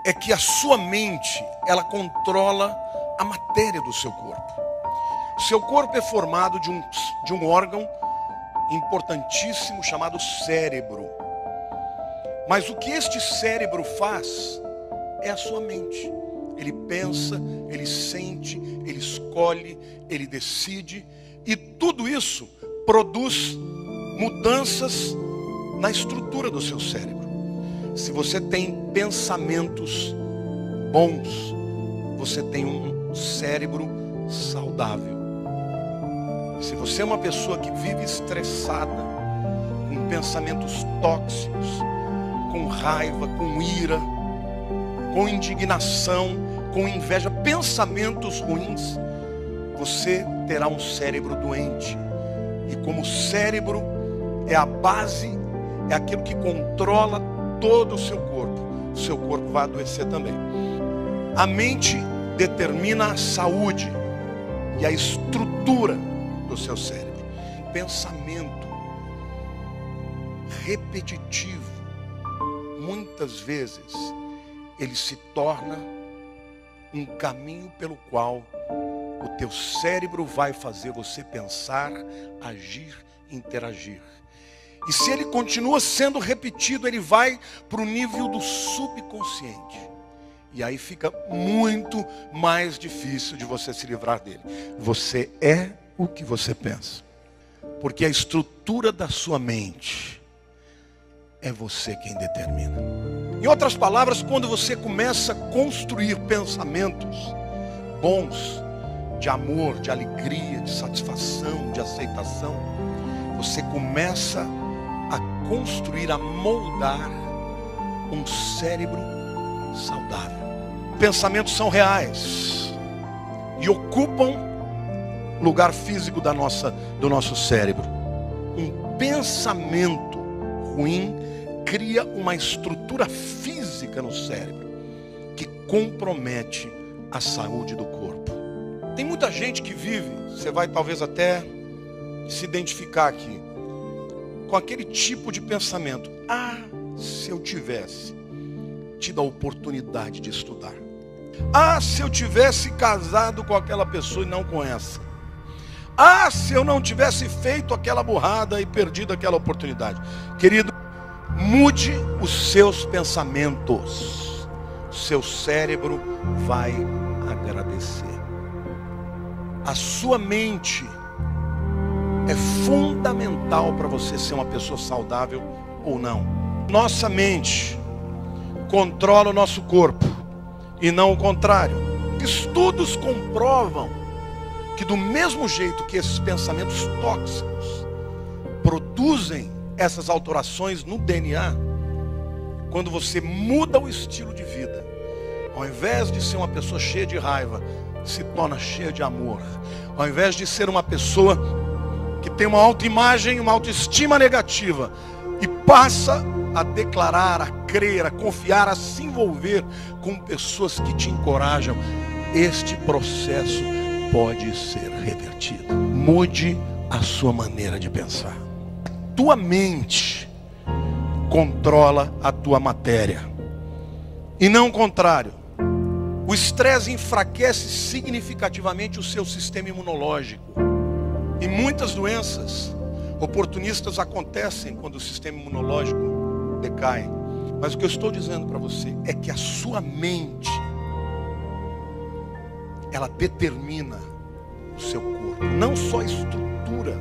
é que a sua mente, ela controla a matéria do seu corpo. Seu corpo é formado de um órgão importantíssimo chamado cérebro. Mas o que este cérebro faz é a sua mente. Ele pensa, ele sente, ele escolhe, ele decide, e tudo isso produz mudanças na estrutura do seu cérebro. Se você tem pensamentos bons, você tem um cérebro saudável. Se você é uma pessoa que vive estressada, com pensamentos tóxicos, com raiva, com ira, com indignação, com inveja, pensamentos ruins, você terá um cérebro doente. E como o cérebro é a base, é aquilo que controla todo o seu corpo vai adoecer também. A mente determina a saúde e a estrutura do seu cérebro. Pensamento repetitivo, muitas vezes, ele se torna um caminho pelo qual o teu cérebro vai fazer você pensar, agir, interagir. E se ele continua sendo repetido, ele vai para o nível do subconsciente. E aí fica muito mais difícil de você se livrar dele. Você é o que você pensa. Porque a estrutura da sua mente é você quem determina. Em outras palavras, quando você começa a construir pensamentos bons, de amor, de alegria, de satisfação, de aceitação, você começa a construir, a moldar um cérebro saudável. Pensamentos são reais e ocupam lugar físico do nosso cérebro. Um pensamento ruim cria uma estrutura física no cérebro que compromete a saúde do corpo. Tem muita gente que vive, você vai talvez até se identificar aqui, com aquele tipo de pensamento: ah, se eu tivesse tido a oportunidade de estudar. Ah, se eu tivesse casado com aquela pessoa e não com essa. Ah, se eu não tivesse feito aquela burrada e perdido aquela oportunidade. Querido, mude os seus pensamentos. O seu cérebro vai agradecer. A sua mente é fundamental para você ser uma pessoa saudável ou não. Nossa mente controla o nosso corpo e não o contrário. Estudos comprovam que do mesmo jeito que esses pensamentos tóxicos produzem essas alterações no DNA, quando você muda o estilo de vida, ao invés de ser uma pessoa cheia de raiva, se torna cheia de amor. Ao invés de ser uma pessoa que tem uma autoimagem, uma autoestima negativa, e passa a declarar, a crer, a confiar, a se envolver com pessoas que te encorajam, este processo pode ser revertido. Mude a sua maneira de pensar. Tua mente controla a tua matéria e não o contrário. O estresse enfraquece significativamente o seu sistema imunológico. E muitas doenças oportunistas acontecem quando o sistema imunológico decai. Mas o que eu estou dizendo para você é que a sua mente, ela determina o seu corpo. Não só a estrutura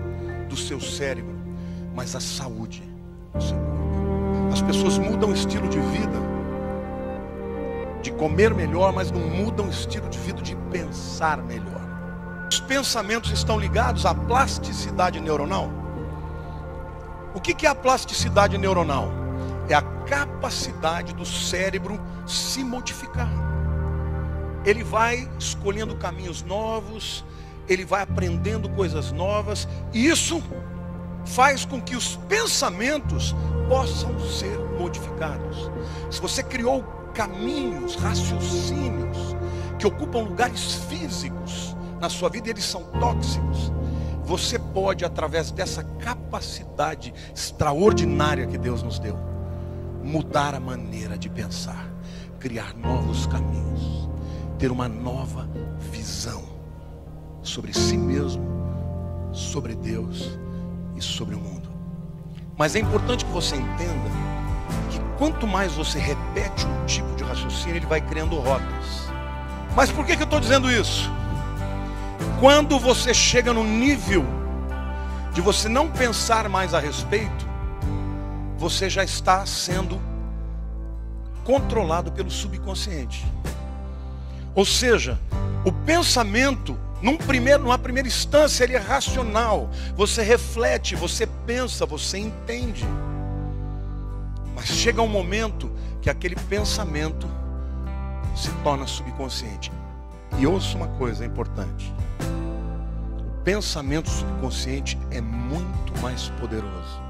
do seu cérebro, mas a saúde do seu corpo. As pessoas mudam o estilo de vida, de comer melhor, mas não mudam o estilo de vida de pensar melhor. Os pensamentos estão ligados à plasticidade neuronal. O que é a plasticidade neuronal? É a capacidade do cérebro se modificar. Ele vai escolhendo caminhos novos, ele vai aprendendo coisas novas, e isso faz com que os pensamentos possam ser modificados. Se você criou caminhos, raciocínios que ocupam lugares físicos na sua vida, eles são tóxicos, você pode, através dessa capacidade extraordinária que Deus nos deu, mudar a maneira de pensar. criar novos caminhos, ter uma nova visão sobre si mesmo, sobre Deus e sobre o mundo. Mas é importante que você entenda que quanto mais você repete um tipo de raciocínio, ele vai criando rotas. Mas por que eu estou dizendo isso? Quando você chega no nível de você não pensar mais a respeito, você já está sendo controlado pelo subconsciente. Ou seja, o pensamento, numa primeira instância, ele é racional. Você reflete, você pensa, você entende. Mas chega um momento que aquele pensamento se torna subconsciente. E ouça uma coisa importante: o pensamento subconsciente é muito mais poderoso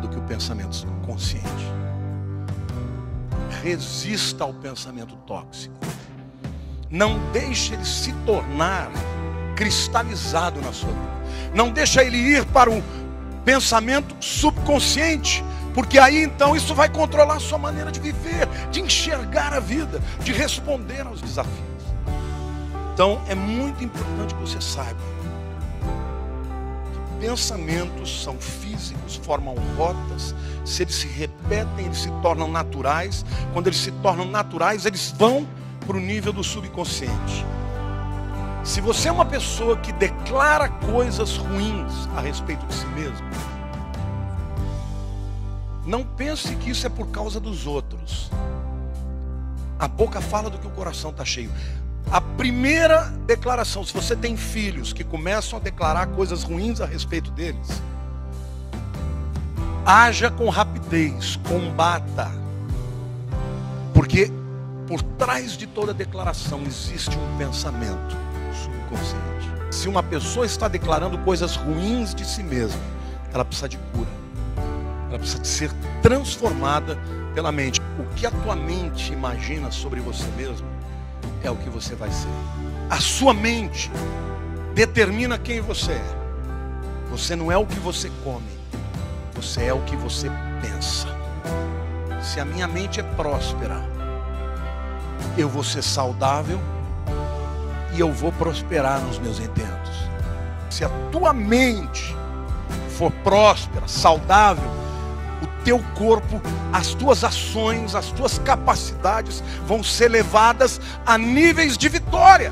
do que o pensamento consciente. Resista ao pensamento tóxico. Não deixe ele se tornar cristalizado na sua vida. Não deixe ele ir para o pensamento subconsciente, porque aí então isso vai controlar a sua maneira de viver, de enxergar a vida, de responder aos desafios. Então é muito importante que você saiba que pensamentos são físicos, formam rotas. Se eles se repetem, eles se tornam naturais. Quando eles se tornam naturais, eles vão para o nível do subconsciente. Se você é uma pessoa que declara coisas ruins a respeito de si mesmo, não pense que isso é por causa dos outros. A boca fala do que o coração está cheio. A primeira declaração, se você tem filhos que começam a declarar coisas ruins a respeito deles, haja com rapidez, combata. Porque por trás de toda declaração existe um pensamento subconsciente. Se uma pessoa está declarando coisas ruins de si mesma, ela precisa de cura. Ela precisa de ser transformada pela mente. O que a tua mente imagina sobre você mesmo é o que você vai ser. A sua mente determina quem você é. Você não é o que você come, você é o que você pensa. Se a minha mente é próspera, eu vou ser saudável e eu vou prosperar nos meus intentos. Se a tua mente for próspera, saudável, o teu corpo, as tuas ações, as tuas capacidades vão ser levadas a níveis de vitória.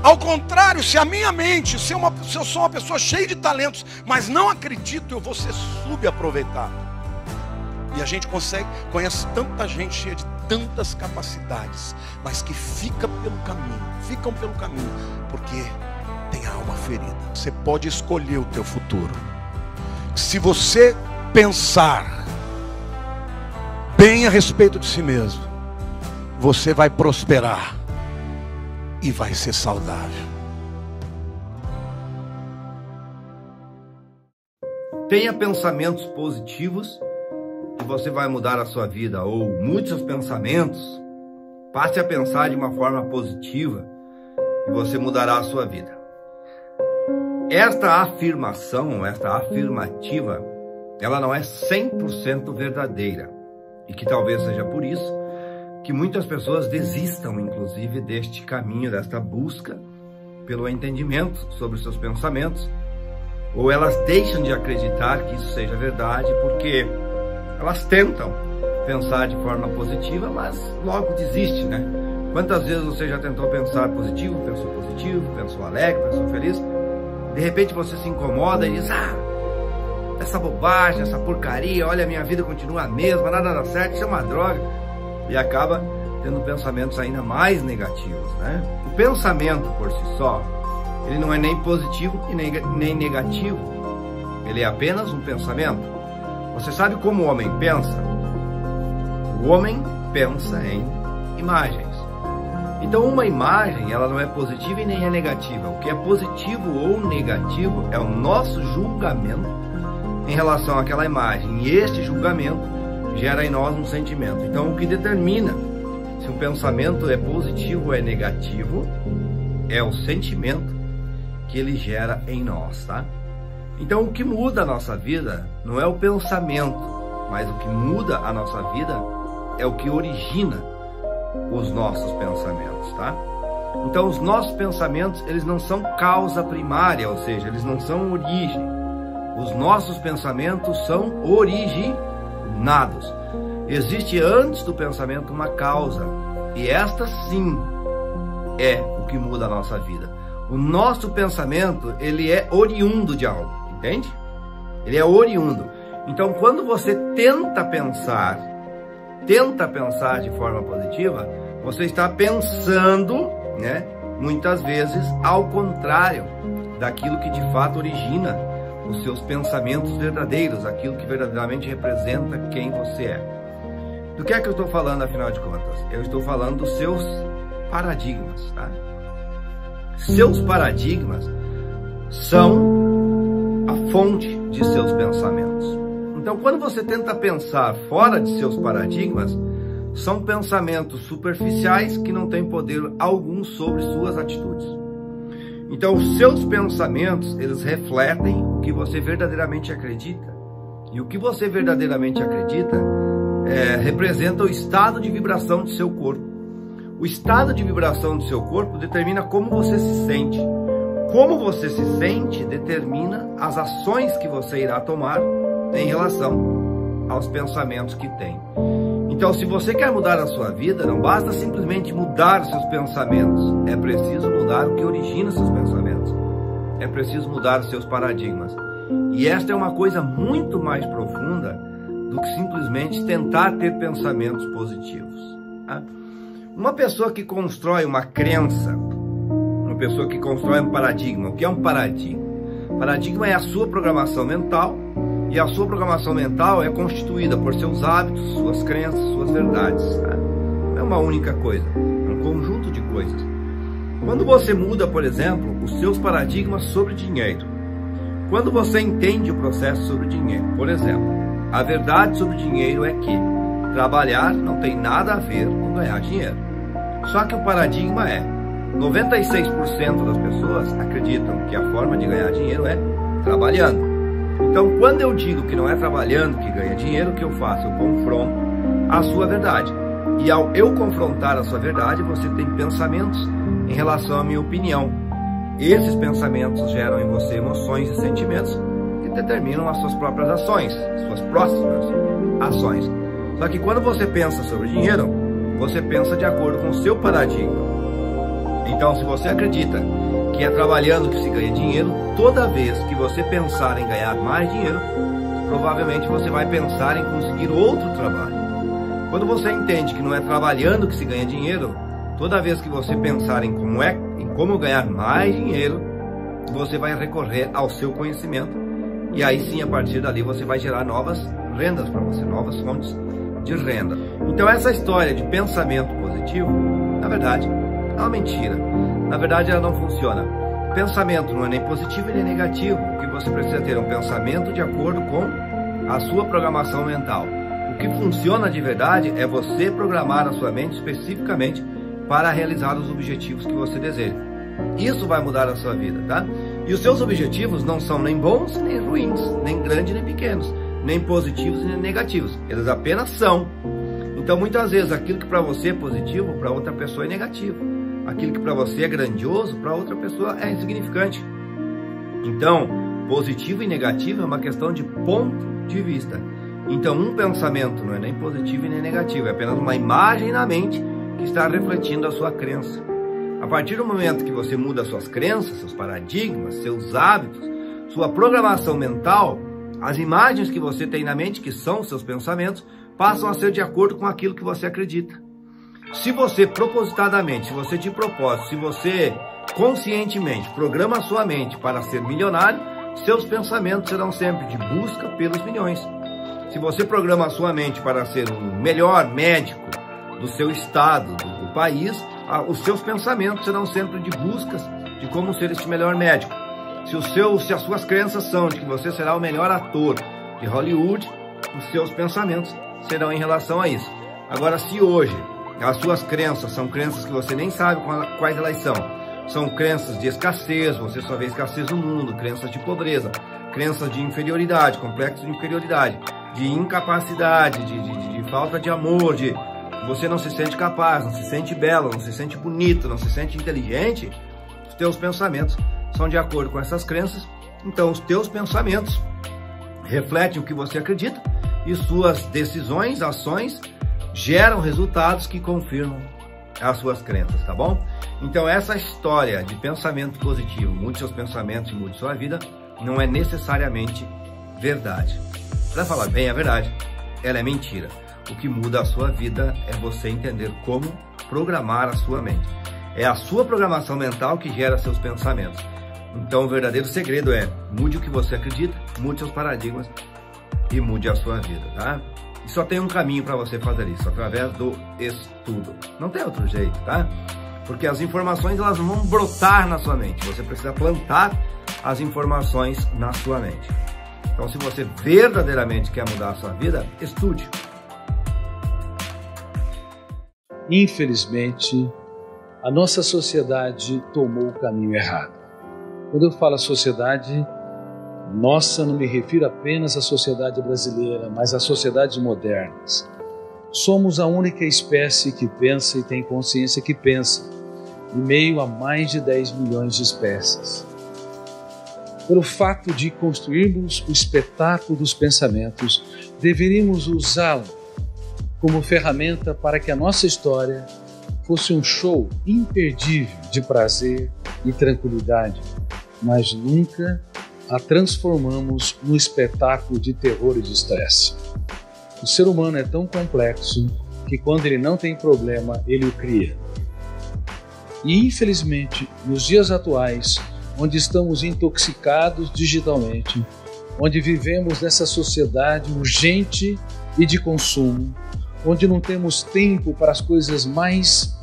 Ao contrário, se a minha mente, se eu sou uma pessoa cheia de talentos, mas não acredito, eu vou ser subaproveitado. E a gente conhece tanta gente cheia de tantas capacidades, mas que ficam pelo caminho, porque tem a alma ferida. Você pode escolher o teu futuro. Se você pensar bem a respeito de si mesmo, você vai prosperar e vai ser saudável. Tenha pensamentos positivos e você vai mudar a sua vida, ou mude seus pensamentos, passe a pensar de uma forma positiva e você mudará a sua vida. Esta afirmação, esta afirmativa, ela não é 100% verdadeira, e que talvez seja por isso que muitas pessoas desistam, inclusive, deste caminho, desta busca pelo entendimento sobre os seus pensamentos, ou elas deixam de acreditar que isso seja verdade, porque elas tentam pensar de forma positiva, mas logo desiste, né? Quantas vezes você já tentou pensar positivo, pensou alegre, pensou feliz? De repente você se incomoda e diz: essa bobagem, essa porcaria, olha, a minha vida continua a mesma, nada dá certo, isso é uma droga. E acaba tendo pensamentos ainda mais negativos, né? O pensamento por si só, ele não é nem positivo e nem negativo. Ele é apenas um pensamento. Você sabe como o homem pensa? O homem pensa em imagens. Então uma imagem, ela não é positiva e nem é negativa. O que é positivo ou negativo é o nosso julgamento em relação àquela imagem. E este julgamento gera em nós um sentimento. Então o que determina se um pensamento é positivo ou é negativo é o sentimento que ele gera em nós, tá? Então o que muda a nossa vida não é o pensamento, mas o que muda a nossa vida é o que origina os nossos pensamentos, tá? Então, os nossos pensamentos, eles não são causa primária, ou seja, eles não são origem. Os nossos pensamentos são originados. Existe antes do pensamento uma causa, e esta sim é o que muda a nossa vida. O nosso pensamento, ele é oriundo de algo, entende? Ele é oriundo. Então, quando você tenta pensar de forma positiva, você está pensando, né, muitas vezes ao contrário daquilo que de fato origina os seus pensamentos verdadeiros, aquilo que verdadeiramente representa quem você é. Do que é que eu estou falando, afinal de contas? Eu estou falando dos seus paradigmas, tá? Seus paradigmas são a fonte de seus pensamentos. Então, quando você tenta pensar fora de seus paradigmas, são pensamentos superficiais que não têm poder algum sobre suas atitudes. Então, os seus pensamentos, eles refletem o que você verdadeiramente acredita. E o que você verdadeiramente acredita representa o estado de vibração do seu corpo. O estado de vibração do seu corpo determina como você se sente. Como você se sente determina as ações que você irá tomar em relação aos pensamentos que tem. Então, se você quer mudar a sua vida, não basta simplesmente mudar seus pensamentos. É preciso mudar o que origina seus pensamentos. É preciso mudar os seus paradigmas. E esta é uma coisa muito mais profunda do que simplesmente tentar ter pensamentos positivos. Tá? Uma pessoa que constrói uma crença, uma pessoa que constrói um paradigma. O que é um paradigma? Paradigma é a sua programação mental, e a sua programação mental é constituída por seus hábitos, suas crenças, suas verdades. Tá? Não é uma única coisa, é um conjunto de coisas. Quando você muda, por exemplo, os seus paradigmas sobre dinheiro, quando você entende o processo sobre dinheiro, por exemplo, a verdade sobre dinheiro é que trabalhar não tem nada a ver com ganhar dinheiro. Só que o paradigma é 96% das pessoas acreditam que a forma de ganhar dinheiro é trabalhando. Então, quando eu digo que não é trabalhando que ganha dinheiro, o que eu faço? Eu confronto a sua verdade. E ao eu confrontar a sua verdade, você tem pensamentos em relação à minha opinião. Esses pensamentos geram em você emoções e sentimentos que determinam as suas próprias ações, suas próximas ações. Só que quando você pensa sobre dinheiro, você pensa de acordo com o seu paradigma. Então, se você acredita que é trabalhando que se ganha dinheiro, toda vez que você pensar em ganhar mais dinheiro, provavelmente você vai pensar em conseguir outro trabalho. Quando você entende que não é trabalhando que se ganha dinheiro, toda vez que você pensar em como ganhar mais dinheiro, você vai recorrer ao seu conhecimento, e aí sim, a partir dali, você vai gerar novas rendas para você, novas fontes de renda. Então, essa história de pensamento positivo, na verdade, é uma mentira. Na verdade, ela não funciona. Pensamento não é nem positivo nem negativo. O que você precisa ter é um pensamento de acordo com a sua programação mental. O que funciona de verdade é você programar a sua mente especificamente para realizar os objetivos que você deseja. Isso vai mudar a sua vida, tá? E os seus objetivos não são nem bons nem ruins, nem grandes nem pequenos, nem positivos nem negativos. Eles apenas são. Então, muitas vezes, aquilo que para você é positivo, para outra pessoa é negativo. Aquilo que para você é grandioso, para outra pessoa é insignificante. Então, positivo e negativo é uma questão de ponto de vista. Então, um pensamento não é nem positivo e nem negativo, é apenas uma imagem na mente que está refletindo a sua crença. A partir do momento que você muda suas crenças, seus paradigmas, seus hábitos, sua programação mental, as imagens que você tem na mente, que são seus pensamentos, passam a ser de acordo com aquilo que você acredita. Se você propositadamente, se você de propósito, se você conscientemente programa a sua mente para ser milionário, seus pensamentos serão sempre de busca pelos milhões. Se você programa a sua mente para ser o melhor médico do seu estado, do país, os seus pensamentos serão sempre de buscas de como ser este melhor médico. Se as suas crenças são de que você será o melhor ator de Hollywood, os seus pensamentos serão em relação a isso. Agora, se hoje as suas crenças são crenças que você nem sabe quais elas são, são crenças de escassez, você só vê escassez no mundo, crenças de pobreza, crenças de inferioridade, complexo de inferioridade, de incapacidade, de falta de amor, de você não se sente capaz, não se sente belo, não se sente bonito, não se sente inteligente, os teus pensamentos são de acordo com essas crenças. Então os teus pensamentos refletem o que você acredita e suas decisões, ações geram resultados que confirmam as suas crenças, tá bom? Então essa história de pensamento positivo, mude seus pensamentos e mude sua vida, não é necessariamente verdade. Para falar bem a verdade, ela é mentira. O que muda a sua vida é você entender como programar a sua mente. É a sua programação mental que gera seus pensamentos. Então o verdadeiro segredo é: mude o que você acredita, mude seus paradigmas e mude a sua vida, tá? E só tem um caminho para você fazer isso, através do estudo. Não tem outro jeito, tá? Porque as informações, elas não vão brotar na sua mente. Você precisa plantar as informações na sua mente. Então, se você verdadeiramente quer mudar a sua vida, estude. Infelizmente, a nossa sociedade tomou o caminho errado. Quando eu falo sociedade, nossa, não me refiro apenas à sociedade brasileira, mas às sociedades modernas. Somos a única espécie que pensa e tem consciência que pensa, em meio a mais de 10 milhões de espécies. Pelo fato de construirmos o espetáculo dos pensamentos, deveríamos usá-lo como ferramenta para que a nossa história fosse um show imperdível de prazer e tranquilidade, mas nunca a transformamos num espetáculo de terror e de estresse. O ser humano é tão complexo que quando ele não tem problema, ele o cria. E infelizmente, nos dias atuais, onde estamos intoxicados digitalmente, onde vivemos nessa sociedade urgente e de consumo, onde não temos tempo para as coisas mais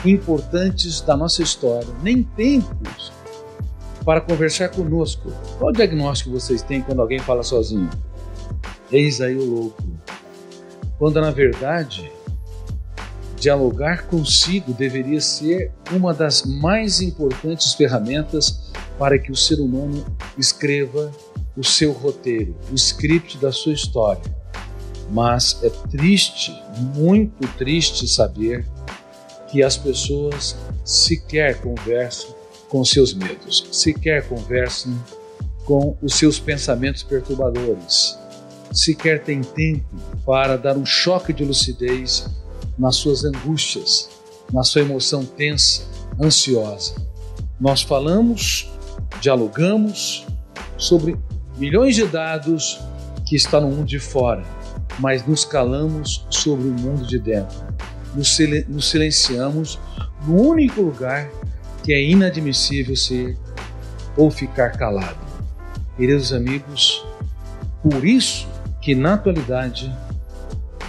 importantes da nossa história, nem tempos para conversar conosco. Qual o diagnóstico vocês têm quando alguém fala sozinho? Eis aí o louco. Quando na verdade, dialogar consigo deveria ser uma das mais importantes ferramentas para que o ser humano escreva o seu roteiro, o script da sua história. Mas é triste, muito triste saber que as pessoas sequer conversam com seus medos, sequer conversam com os seus pensamentos perturbadores, sequer têm tempo para dar um choque de lucidez nas suas angústias, na sua emoção tensa, ansiosa. Nós falamos, dialogamos sobre milhões de dados que estão no mundo de fora, mas nos calamos sobre o mundo de dentro. Nos silenciamos no único lugar que é inadmissível ser ou ficar calado. Queridos amigos, por isso que na atualidade,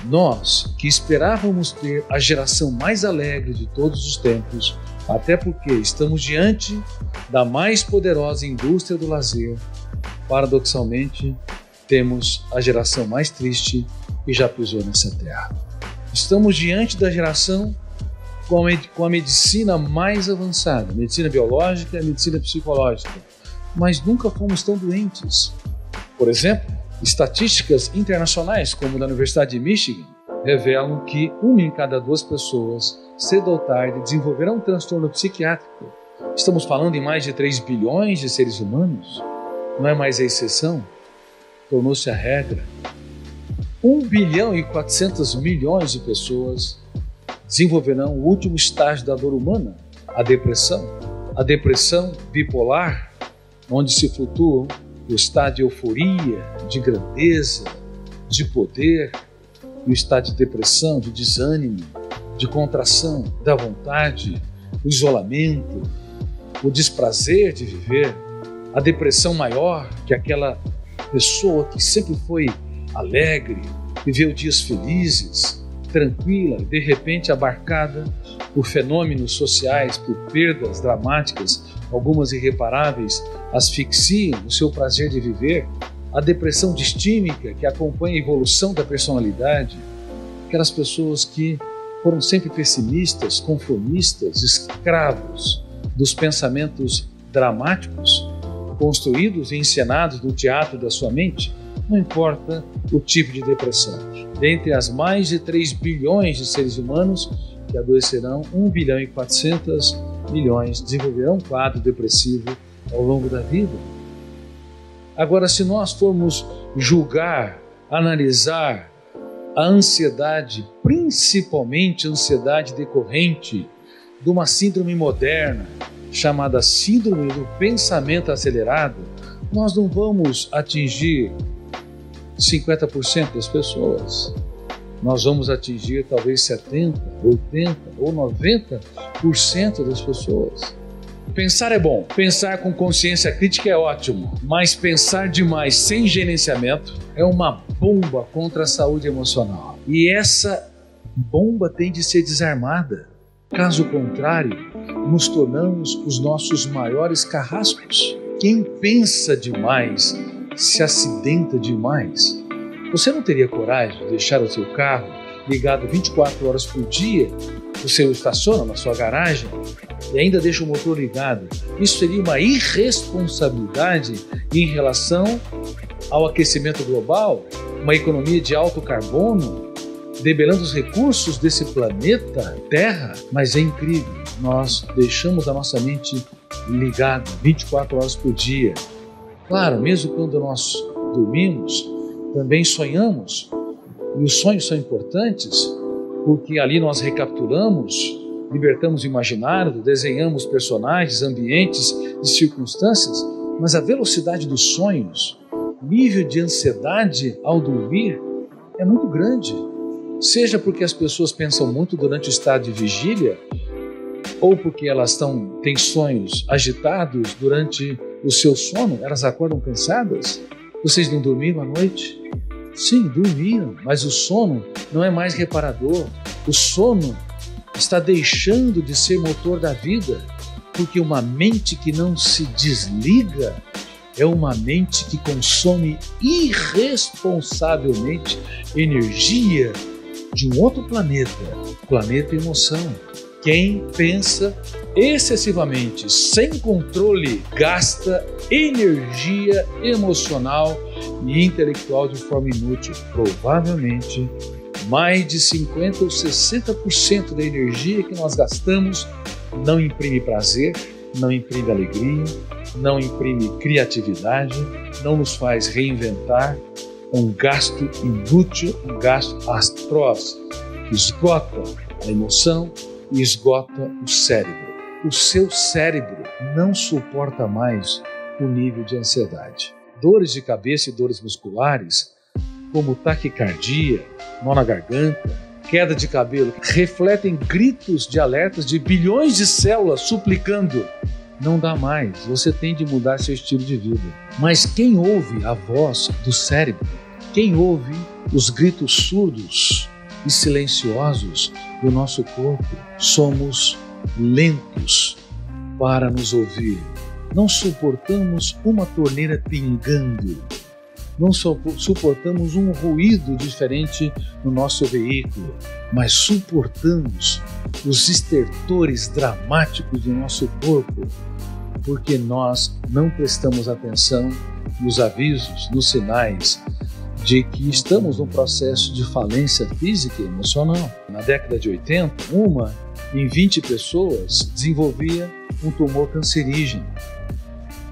nós que esperávamos ter a geração mais alegre de todos os tempos, até porque estamos diante da mais poderosa indústria do lazer, paradoxalmente, temos a geração mais triste que já pisou nessa terra. Estamos diante da geração com a medicina mais avançada, a medicina biológica e a medicina psicológica, mas nunca fomos tão doentes. Por exemplo, estatísticas internacionais, como da Universidade de Michigan, revelam que 1 em cada 2 pessoas, cedo ou tarde, desenvolverão um transtorno psiquiátrico. Estamos falando em mais de 3 bilhões de seres humanos. Não é mais a exceção, tornou-se a regra. 1 bilhão e 400 milhões de pessoas desenvolverão o último estágio da dor humana, a depressão. A depressão bipolar, onde se flutuam o estado de euforia, de grandeza, de poder, e o estado de depressão, de desânimo, de contração da vontade, o isolamento, o desprazer de viver, a depressão maior, que aquela pessoa que sempre foi alegre, viveu dias felizes, tranquila, de repente abarcada por fenômenos sociais, por perdas dramáticas, algumas irreparáveis, asfixiam o seu prazer de viver, a depressão distímica que acompanha a evolução da personalidade, aquelas pessoas que foram sempre pessimistas, conformistas, escravos dos pensamentos dramáticos, construídos e encenados no teatro da sua mente. Não importa o tipo de depressão. Dentre as mais de 3 bilhões de seres humanos que adoecerão, 1 bilhão e 400 milhões desenvolverão um quadro depressivo ao longo da vida. Agora, se nós formos julgar, analisar a ansiedade, principalmente a ansiedade decorrente de uma síndrome moderna, chamada síndrome do pensamento acelerado, nós não vamos atingir 50% das pessoas. Nós vamos atingir talvez 70%, 80% ou 90% das pessoas. Pensar é bom, pensar com consciência crítica é ótimo, mas pensar demais sem gerenciamento é uma bomba contra a saúde emocional. E essa bomba tem de ser desarmada. Caso contrário, nos tornamos os nossos maiores carrascos. Quem pensa demais se acidenta demais. Você não teria coragem de deixar o seu carro ligado 24 horas por dia? Você o estaciona na sua garagem e ainda deixa o motor ligado. Isso seria uma irresponsabilidade em relação ao aquecimento global, uma economia de alto carbono, debelando os recursos desse planeta Terra. Mas é incrível, nós deixamos a nossa mente ligada 24 horas por dia. Claro, mesmo quando nós dormimos, também sonhamos, e os sonhos são importantes, porque ali nós recapitulamos, libertamos o imaginário, desenhamos personagens, ambientes e circunstâncias, mas a velocidade dos sonhos, nível de ansiedade ao dormir é muito grande. Seja porque as pessoas pensam muito durante o estado de vigília, ou porque elas têm sonhos agitados durante o seu sono, elas acordam cansadas. Vocês não dormiram à noite? Sim, dormiram, mas o sono não é mais reparador. O sono está deixando de ser motor da vida, porque uma mente que não se desliga é uma mente que consome irresponsavelmente energia de um outro planeta, planeta emoção. Quem pensa excessivamente, sem controle, gasta energia emocional e intelectual de forma inútil. Provavelmente, mais de 50% ou 60% da energia que nós gastamos não imprime prazer, não imprime alegria, não imprime criatividade, não nos faz reinventar. Um gasto inútil, um gasto atroz, que esgota a emoção e esgota o cérebro. O seu cérebro não suporta mais o nível de ansiedade. Dores de cabeça e dores musculares, como taquicardia, nó na garganta, queda de cabelo, refletem gritos de alertas de bilhões de células suplicando: não dá mais, você tem de mudar seu estilo de vida. Mas quem ouve a voz do cérebro, quem ouve os gritos surdos e silenciosos do nosso corpo, somos lentos para nos ouvir. Não suportamos uma torneira pingando, não suportamos um ruído diferente no nosso veículo, mas suportamos os estertores dramáticos do nosso corpo, porque nós não prestamos atenção nos avisos, nos sinais de que estamos num processo de falência física e emocional. Na década de 80, uma em 20 pessoas desenvolvia um tumor cancerígeno.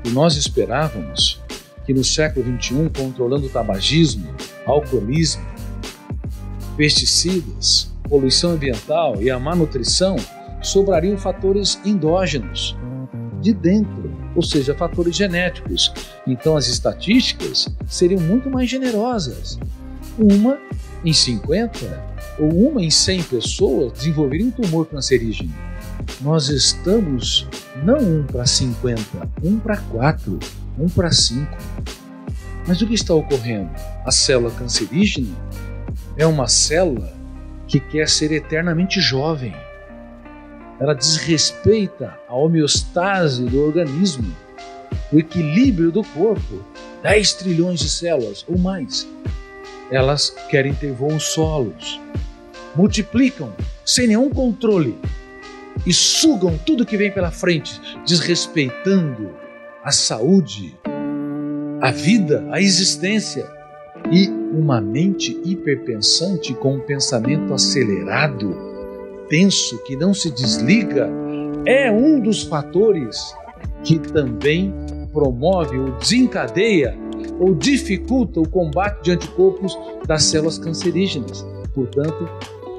E nós esperávamos que no século XXI, controlando o tabagismo, alcoolismo, pesticidas, poluição ambiental e a má nutrição, sobrariam fatores endógenos, de dentro, ou seja, fatores genéticos. Então as estatísticas seriam muito mais generosas. Uma em 50 ou uma em 100 pessoas desenvolveria um tumor cancerígeno. Nós estamos não 1 para 50, 1 para 4, 1 para 5. Mas o que está ocorrendo? A célula cancerígena é uma célula que quer ser eternamente jovem. Ela desrespeita a homeostase do organismo, o equilíbrio do corpo. 10 trilhões de células ou mais. Elas querem ter voos solos, multiplicam sem nenhum controle e sugam tudo que vem pela frente, desrespeitando a saúde, a vida, a existência. E uma mente hiperpensante com um pensamento acelerado, tenso, que não se desliga, é um dos fatores que também promove ou desencadeia ou dificulta o combate de anticorpos das células cancerígenas. Portanto,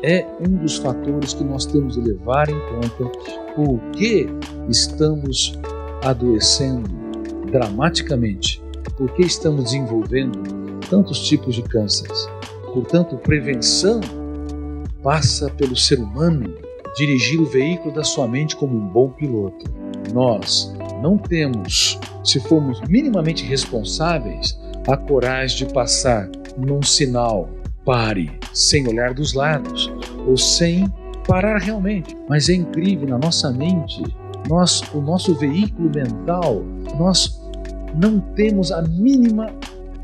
é um dos fatores que nós temos de levar em conta porque estamos adoecendo dramaticamente, porque estamos desenvolvendo tantos tipos de cânceres. Portanto, prevenção passa pelo ser humano dirigir o veículo da sua mente como um bom piloto. Nós não temos, se formos minimamente responsáveis, a coragem de passar num sinal pare, sem olhar dos lados, ou sem parar realmente. Mas é incrível, na nossa mente, o nosso veículo mental, nós não temos a mínima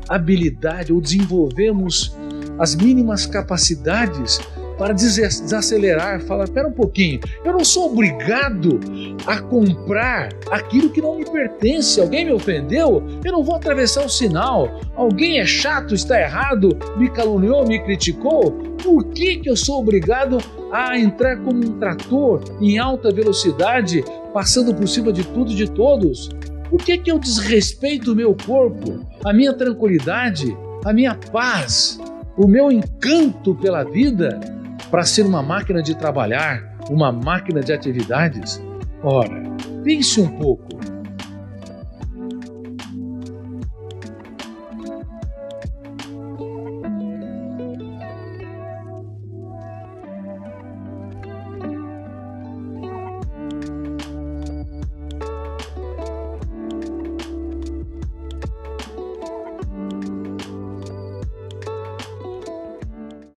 habilidade ou desenvolvemos as mínimas capacidades para desacelerar, falar, espera um pouquinho, eu não sou obrigado a comprar aquilo que não me pertence. Alguém me ofendeu, eu não vou atravessar o sinal. Alguém é chato, está errado, me caluniou, me criticou. Por que eu sou obrigado a entrar como um trator em alta velocidade, passando por cima de tudo e de todos? Por que eu desrespeito o meu corpo, a minha tranquilidade, a minha paz, o meu encanto pela vida, para ser uma máquina de trabalhar, uma máquina de atividades? Ora, pense um pouco.